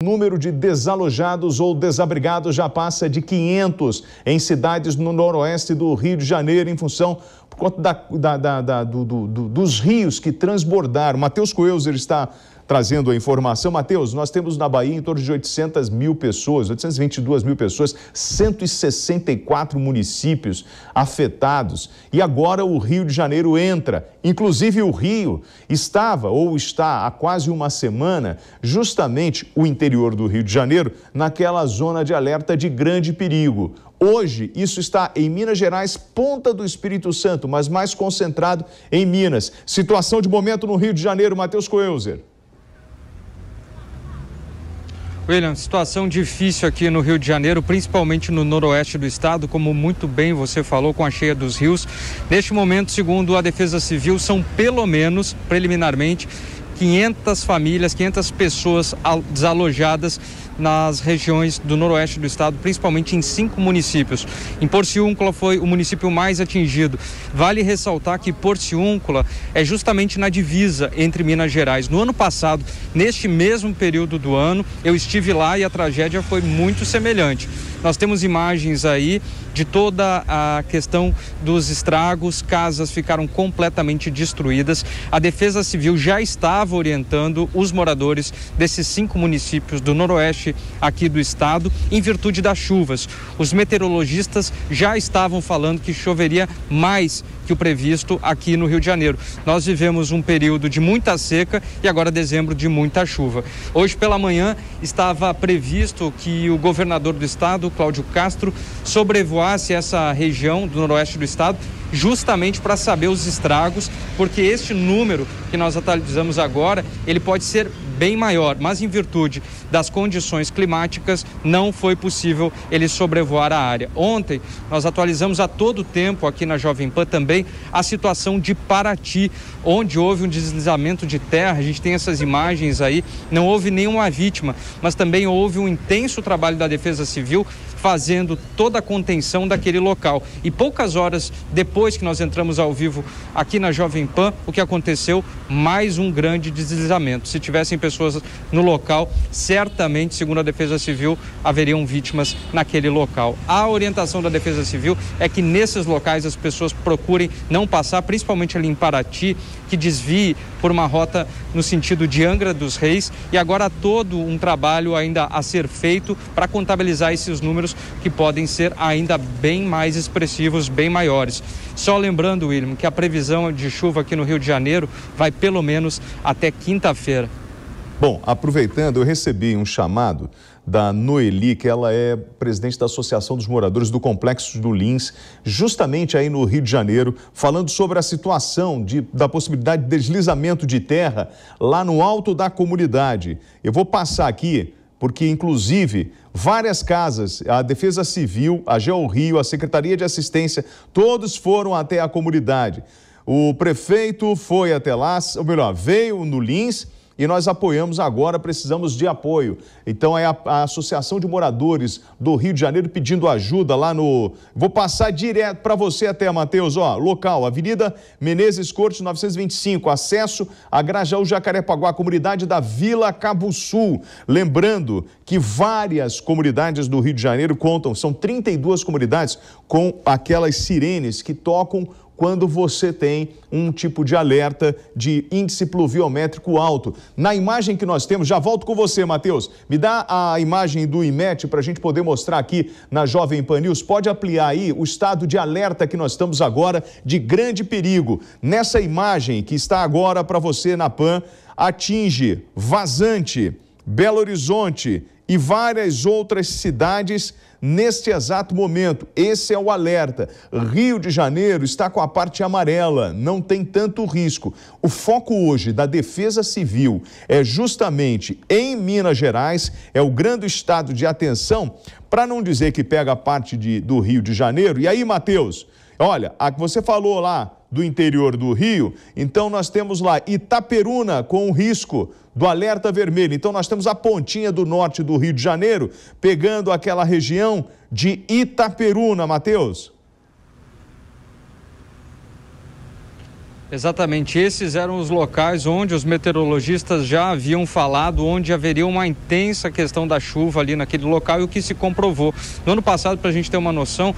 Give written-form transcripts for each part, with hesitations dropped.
O número de desalojados ou desabrigados já passa de 500 em cidades no noroeste do Rio de Janeiro, em função por conta dos rios que transbordaram. Matheus Coelzer está trazendo a informação. Matheus, nós temos na Bahia em torno de 800 mil pessoas, 822 mil pessoas, 164 municípios afetados. E agora o Rio de Janeiro entra. Inclusive o Rio estava ou está há quase uma semana, justamente o interior do Rio de Janeiro, naquela zona de alerta de grande perigo. Hoje, isso está em Minas Gerais, Ponta do Espírito Santo, mas mais concentrado em Minas. Situação de momento no Rio de Janeiro, Matheus Coelzer. William, situação difícil aqui no Rio de Janeiro, principalmente no noroeste do estado, como muito bem você falou, com a cheia dos rios. Neste momento, segundo a Defesa Civil, são pelo menos, preliminarmente, 500 famílias, 500 pessoas desalojadas nas regiões do noroeste do estado, principalmente em 5 municípios. Em Porciúncula foi o município mais atingido. Vale ressaltar que Porciúncula é justamente na divisa entre Minas Gerais. No ano passado, neste mesmo período do ano, eu estive lá e a tragédia foi muito semelhante. Nós temos imagens aí de toda a questão dos estragos, casas ficaram completamente destruídas. A Defesa Civil já estava orientando os moradores desses 5 municípios do noroeste aqui do estado, em virtude das chuvas. Os meteorologistas já estavam falando que choveria mais que o previsto aqui no Rio de Janeiro. Nós vivemos um período de muita seca e agora dezembro de muita chuva. Hoje pela manhã estava previsto que o governador do estado, Cláudio Castro, sobrevoasse essa região do noroeste do estado, justamente para saber os estragos, porque este número que nós atualizamos agora, ele pode ser bem maior, mas em virtude das condições climáticas não foi possível ele sobrevoar a área. Ontem nós atualizamos a todo tempo aqui na Jovem Pan também a situação de Paraty, onde houve um deslizamento de terra. A gente tem essas imagens aí, não houve nenhuma vítima, mas também houve um intenso trabalho da Defesa Civil fazendo toda a contenção daquele local. E poucas horas depois que nós entramos ao vivo aqui na Jovem Pan, o que aconteceu? Mais um grande deslizamento. Se tivessem pessoas no local, certamente, segundo a Defesa Civil, haveriam vítimas naquele local. A orientação da Defesa Civil é que nesses locais as pessoas procurem não passar, principalmente ali em Paraty, que desvie por uma rota no sentido de Angra dos Reis, e agora todo um trabalho ainda a ser feito para contabilizar esses números que podem ser ainda bem mais expressivos, bem maiores. Só lembrando, William, que a previsão de chuva aqui no Rio de Janeiro vai pelo menos até quinta-feira. Bom, aproveitando, eu recebi um chamado da Noeli, que ela é presidente da Associação dos Moradores do Complexo do Lins, justamente aí no Rio de Janeiro, falando sobre a situação da possibilidade de deslizamento de terra lá no alto da comunidade. Eu vou passar aqui, porque inclusive várias casas, a Defesa Civil, a GeoRio, a Secretaria de Assistência, todos foram até a comunidade. O prefeito foi até lá, ou melhor, veio no Lins, e nós apoiamos agora, precisamos de apoio. Então é a Associação de Moradores do Rio de Janeiro pedindo ajuda lá no... Vou passar direto para você até, Matheus, ó, local, Avenida Menezes Cortes 925, acesso a Grajaú, Jacarepaguá, comunidade da Vila Cabo Sul. Lembrando que várias comunidades do Rio de Janeiro contam, são 32 comunidades com aquelas sirenes que tocam quando você tem um tipo de alerta de índice pluviométrico alto. Na imagem que nós temos, já volto com você, Matheus, me dá a imagem do IMET para a gente poder mostrar aqui na Jovem Pan News. Pode ampliar aí o estado de alerta que nós estamos agora de grande perigo. Nessa imagem que está agora para você na Pan, atinge Vazante, Belo Horizonte e várias outras cidades neste exato momento. Esse é o alerta. Rio de Janeiro está com a parte amarela, não tem tanto risco. O foco hoje da Defesa Civil é justamente em Minas Gerais, é o grande estado de atenção, para não dizer que pega a parte do Rio de Janeiro. E aí, Matheus, olha, você falou lá do interior do Rio, então nós temos lá Itaperuna com o risco do alerta vermelho. Então nós temos a pontinha do norte do Rio de Janeiro, pegando aquela região de Itaperuna, Matheus. Exatamente, esses eram os locais onde os meteorologistas já haviam falado, onde haveria uma intensa questão da chuva ali naquele local, e o que se comprovou. No ano passado, para a gente ter uma noção,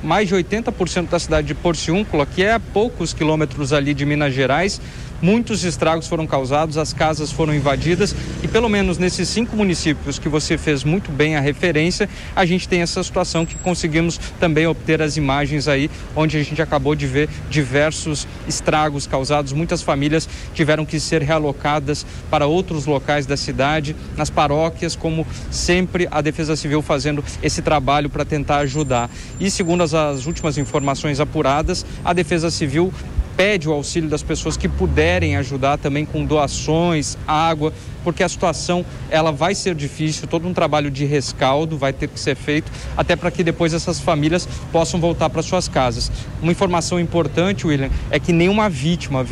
mais de 80% da cidade de Porciúncula, que é a poucos quilômetros ali de Minas Gerais, muitos estragos foram causados, as casas foram invadidas, e pelo menos nesses 5 municípios que você fez muito bem a referência, a gente tem essa situação que conseguimos também obter as imagens aí, onde a gente acabou de ver diversos estragos causados. Muitas famílias tiveram que ser realocadas para outros locais da cidade, nas paróquias, como sempre a Defesa Civil fazendo esse trabalho para tentar ajudar. E segundo as últimas informações apuradas, a Defesa Civil pede o auxílio das pessoas que puderem ajudar também com doações, água, porque a situação ela vai ser difícil, todo um trabalho de rescaldo vai ter que ser feito, até para que depois essas famílias possam voltar para suas casas. Uma informação importante, William, é que nenhuma vítima,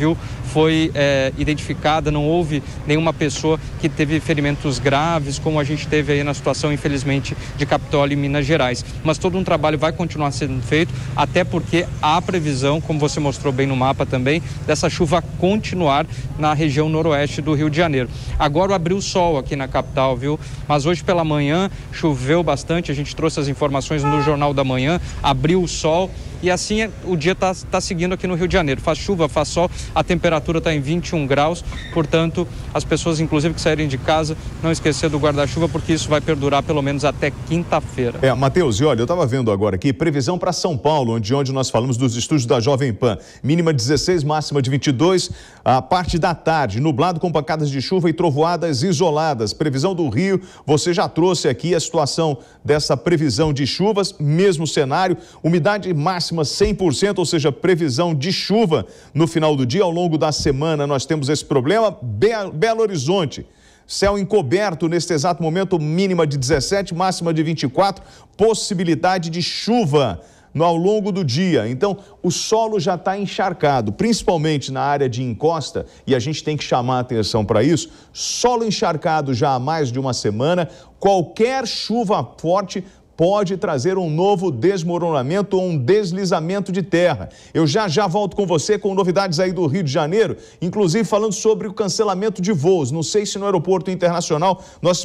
foi identificada, não houve nenhuma pessoa que teve ferimentos graves, como a gente teve aí na situação, infelizmente, de Capitólio e Minas Gerais. Mas todo um trabalho vai continuar sendo feito, até porque há previsão, como você mostrou bem no mapa também, dessa chuva continuar na região noroeste do Rio de Janeiro. Agora abriu o sol aqui na capital, mas hoje pela manhã choveu bastante, a gente trouxe as informações no Jornal da Manhã, abriu o sol. E assim o dia está seguindo aqui no Rio de Janeiro. Faz chuva, faz sol, a temperatura está em 21 graus. Portanto, as pessoas, inclusive, que saírem de casa, não esquecer do guarda-chuva, porque isso vai perdurar pelo menos até quinta-feira. Matheus, e olha, eu estava vendo agora aqui, previsão para São Paulo, onde nós falamos dos estúdios da Jovem Pan. Mínima 16, máxima de 22. A parte da tarde, nublado com pancadas de chuva e trovoadas isoladas. Previsão do Rio, você já trouxe aqui a situação dessa previsão de chuvas, mesmo cenário, umidade máxima 100%, ou seja, previsão de chuva no final do dia. Ao longo da semana nós temos esse problema. Belo Horizonte, céu encoberto neste exato momento, mínima de 17, máxima de 24, possibilidade de chuva ao longo do dia. Então, o solo já está encharcado, principalmente na área de encosta, e a gente tem que chamar a atenção para isso. Solo encharcado já há mais de uma semana, qualquer chuva forte pode trazer um novo desmoronamento ou um deslizamento de terra. Eu já volto com você com novidades aí do Rio de Janeiro, inclusive falando sobre o cancelamento de voos. Não sei se no aeroporto internacional nós